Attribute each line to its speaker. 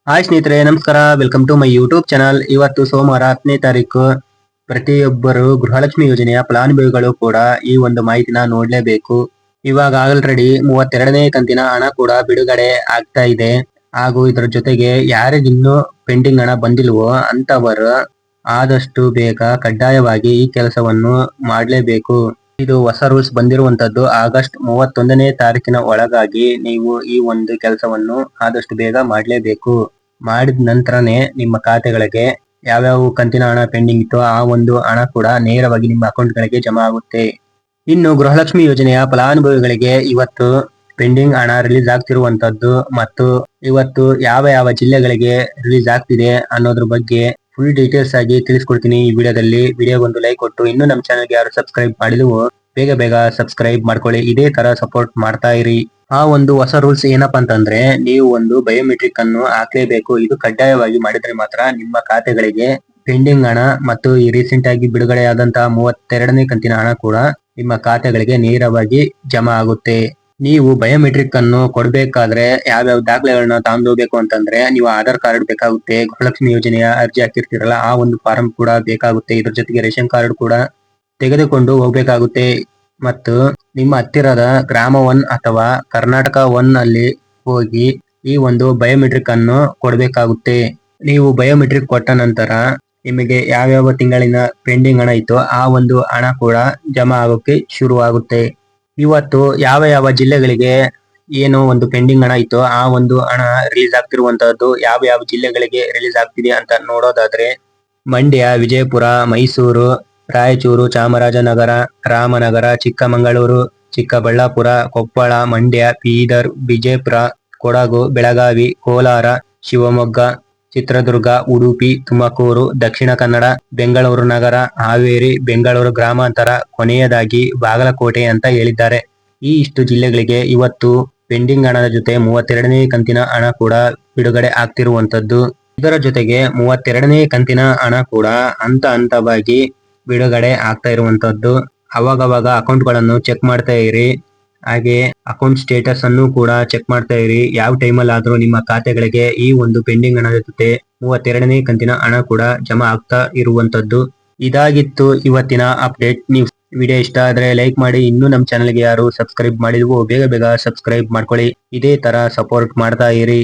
Speaker 1: Hi ಸ್ನೇಹಿತರೆ, ನಮಸ್ಕಾರ. Welcome to my YouTube channel. ಇವತ್ತು ಸೋಮವಾರ 10ನೇ ತಾರೀಕು. ಪ್ರತಿಯೊಬ್ಬರು ಗೃಹಲಕ್ಷ್ಮಿ ಯೋಜನೆಯ ಫಲಾನುಭವಿಗಳು ಕೂಡ ಈ ಒಂದು ಮಾಹಿತಿನ ನೋಡ್ಲೇಬೇಕು. ಇವಾಗ ಆಲ್ರೆಡಿ 32ನೇ ಕಂತಿನ ಹಣ ಕೂಡ ಬಿಡುಗಡೆ ಆಗ್ತಾ ಇದೆ. ಹಾಗೂ ಇದರ ಜೊತೆಗೆ ಯಾರಿಗಿನ್ನೂ ಪೆಂಡಿಂಗ್ ಹಣ ಬಂದಿಲ್ವೋ ಅಂತವರು ಆದಷ್ಟು ಬೇಗ ಕಡ್ಡಾಯವಾಗಿ ಈ ಕೆಲಸವನ್ನು ಮಾಡಲೇಬೇಕು. ಇದು ಹೊಸ ರೂಲ್ಸ್ ಬಂದಿರುವಂತದ್ದು. ಆಗಸ್ಟ್ 31ನೇ ತಾರೀಕಿನ ಒಳಗಾಗಿ ನೀವು ಈ ಒಂದು ಕೆಲಸವನ್ನು ಆದಷ್ಟು ಬೇಗ ಮಾಡಲೇಬೇಕು. ಮಾಡಿದ ನಂತರನೇ ನಿಮ್ಮ ಖಾತೆಗಳಿಗೆ ಯಾವ್ಯಾವ ಕಂತಿನ ಹಣ ಪೆಂಡಿಂಗ್ ಇತ್ತು ಆ ಒಂದು ಹಣ ಕೂಡ ನೇರವಾಗಿ ನಿಮ್ಮ ಅಕೌಂಟ್ಗಳಿಗೆ ಜಮಾ ಆಗುತ್ತೆ. ಇನ್ನು ಗೃಹಲಕ್ಷ್ಮಿ ಯೋಜನೆಯ ಫಲಾನುಭವಿಗಳಿಗೆ ಇವತ್ತು ಪೆಂಡಿಂಗ್ ಹಣ ರಿಲೀಸ್ ಆಗ್ತಿರುವಂತದ್ದು ಮತ್ತು ಇವತ್ತು ಯಾವ ಯಾವ ಜಿಲ್ಲೆಗಳಿಗೆ ರಿಲೀಸ್ ಆಗ್ತಿದೆ ಅನ್ನೋದ್ರ ಬಗ್ಗೆ ಫುಲ್ ಡೀಟೇಲ್ಸ್ ಆಗಿ ತಿಳಿಸ್ಕೊಡ್ತೀನಿ ಈ ವಿಡಿಯೋದಲ್ಲಿ. ವಿಡಿಯೋಗೊಂದು ಲೈಕ್ ಕೊಟ್ಟು ಇನ್ನೂ ನಮ್ಮ ಚಾನಲ್ಗೆ ಯಾರು ಸಬ್ಸ್ಕ್ರೈಬ್ ಮಾಡಿಲ್ವೋ ಬೇಗ ಬೇಗ ಸಬ್ಸ್ಕ್ರೈಬ್ ಮಾಡ್ಕೊಳ್ಳಿ. ಇದೇ ತರ ಸಪೋರ್ಟ್ ಮಾಡ್ತಾ ಇರಿ. ಆ ಒಂದು ಹೊಸ ರೂಲ್ಸ್ ಏನಪ್ಪಾ ಅಂತಂದ್ರೆ, ನೀವು ಒಂದು ಬಯೋಮೆಟ್ರಿಕ್ ಅನ್ನು ಹಾಕ್ಲೇಬೇಕು. ಇದು ಕಡ್ಡಾಯವಾಗಿ ಮಾಡಿದ್ರೆ ಮಾತ್ರ ನಿಮ್ಮ ಖಾತೆಗಳಿಗೆ ಪೆಂಡಿಂಗ್ ಹಣ ಮತ್ತು ಈ ರೀಸೆಂಟ್ ಆಗಿ ಬಿಡುಗಡೆಯಾದಂತಹ 32ನೇ ಕಂತಿನ ಹಣ ಕೂಡ ನಿಮ್ಮ ಖಾತೆಗಳಿಗೆ ನೇರವಾಗಿ ಜಮಾ ಆಗುತ್ತೆ. ನೀವು ಬಯೋಮೆಟ್ರಿಕ್ ಅನ್ನು ಕೊಡ್ಬೇಕಾದ್ರೆ ಯಾವ್ಯಾವ ದಾಖಲೆಗಳನ್ನ ತಗೊಂಡೋಗ್ಬೇಕು ಅಂತಂದ್ರೆ, ನೀವು ಆಧಾರ್ ಕಾರ್ಡ್ ಬೇಕಾಗುತ್ತೆ, ಗೃಹಲಕ್ಷ್ಮಿ ಯೋಜನೆಯ ಅರ್ಜಿ ಹಾಕಿರ್ತೀರಲ್ಲ ಆ ಒಂದು ಫಾರಂ ಕೂಡ ಬೇಕಾಗುತ್ತೆ. ಇದ್ರ ಜೊತೆಗೆ ರೇಷನ್ ಕಾರ್ಡ್ ಕೂಡ ತೆಗೆದುಕೊಂಡು ಹೋಗ್ಬೇಕಾಗುತ್ತೆ. ಮತ್ತು ನಿಮ್ಮ ಹತ್ತಿರದ ಗ್ರಾಮ 1 ಅಥವಾ ಕರ್ನಾಟಕ 1 ಅಲ್ಲಿ ಹೋಗಿ ಈ ಒಂದು ಬಯೋಮೆಟ್ರಿಕ್ ಅನ್ನು ಕೊಡ್ಬೇಕಾಗುತ್ತೆ. ನೀವು ಬಯೋಮೆಟ್ರಿಕ್ ಕೊಟ್ಟ ನಂತರ ನಿಮಗೆ ಯಾವ್ಯಾವ ತಿಂಗಳಿನ ಪೆಂಡಿಂಗ್ ಹಣ ಇತ್ತು ಆ ಒಂದು ಹಣ ಕೂಡ ಜಮಾ ಆಗೋಕೆ ಶುರು ಆಗುತ್ತೆ. ಇವತ್ತು ಯಾವ ಯಾವ ಜಿಲ್ಲೆಗಳಿಗೆ ಏನು ಒಂದು ಪೆಂಡಿಂಗ್ ಹಣ ಇತ್ತು ಆ ಒಂದು ಹಣ ರಿಲೀಸ್ ಆಗ್ತಿರುವಂತಹದ್ದು, ಯಾವ ಯಾವ ಜಿಲ್ಲೆಗಳಿಗೆ ರಿಲೀಸ್ ಆಗ್ತಿದೆ ಅಂತ ನೋಡೋದಾದ್ರೆ, ಮಂಡ್ಯ, ವಿಜಯಪುರ, ಮೈಸೂರು, ರಾಯಚೂರು, ಚಾಮರಾಜನಗರ, ರಾಮನಗರ, ಚಿಕ್ಕಮಗಳೂರು, ಚಿಕ್ಕಬಳ್ಳಾಪುರ, ಕೊಪ್ಪಳ, ಮಂಡ್ಯ, ಬೀದರ್, ವಿಜಯಪುರ, ಕೊಡಗು, ಬೆಳಗಾವಿ, ಕೋಲಾರ, ಶಿವಮೊಗ್ಗ, ಚಿತ್ರದುರ್ಗ, ಉಡುಪಿ, ತುಮಕೂರು, ದಕ್ಷಿಣ ಕನ್ನಡ, ಬೆಂಗಳೂರು ನಗರ, ಹಾವೇರಿ, ಬೆಂಗಳೂರು ಗ್ರಾಮಾಂತರ, ಕೊನೆಯದಾಗಿ ಬಾಗಲಕೋಟೆ ಅಂತ ಹೇಳಿದ್ದಾರೆ. ಈ ಇಷ್ಟು ಜಿಲ್ಲೆಗಳಿಗೆ ಇವತ್ತು ಪೆಂಡಿಂಗ್ ಹಣದ ಜೊತೆ 32ನೇ ಕಂತಿನ ಹಣ ಕೂಡ ಬಿಡುಗಡೆ ಆಗ್ತಿರುವಂತದ್ದು. ಇದರ ಜೊತೆಗೆ 32ನೇ ಕಂತಿನ ಹಣ ಕೂಡ ಹಂತ ಹಂತವಾಗಿ ಬಿಡುಗಡೆ ಆಗ್ತಾ ಇರುವಂತದ್ದು. ಅವಾಗವಾಗ ಅಕೌಂಟ್ ಗಳನ್ನು ಚೆಕ್ ಮಾಡ್ತಾ ಇರಿ. ಹಾಗೆ ಅಕೌಂಟ್ ಸ್ಟೇಟಸ್ ಅನ್ನು ಕೂಡ ಚೆಕ್ ಮಾಡ್ತಾ ಇರಿ. ಯಾವ ಟೈಮಲ್ಲಿ ಆದ್ರೂ ನಿಮ್ಮ ಖಾತೆಗಳಿಗೆ ಈ ಒಂದು ಪೆಂಡಿಂಗ್ ಹಣದ ಜೊತೆ 32ನೇ ಕಂತಿನ ಹಣ ಕೂಡ ಜಮಾ ಆಗ್ತಾ ಇರುವಂತದ್ದು. ಇದಾಗಿತ್ತು ಇವತ್ತಿನ ಅಪ್ಡೇಟ್. ನೀವು ವಿಡಿಯೋ ಇಷ್ಟ ಆದ್ರೆ ಲೈಕ್ ಮಾಡಿ. ಇನ್ನೂ ನಮ್ಮ ಚಾನಲ್ಗೆ ಯಾರು ಸಬ್ಸ್ಕ್ರೈಬ್ ಮಾಡಿಲ್ವೋ ಬೇಗ ಬೇಗ ಸಬ್ಸ್ಕ್ರೈಬ್ ಮಾಡ್ಕೊಳ್ಳಿ. ಇದೇ ತರ ಸಪೋರ್ಟ್ ಮಾಡ್ತಾ ಇರಿ.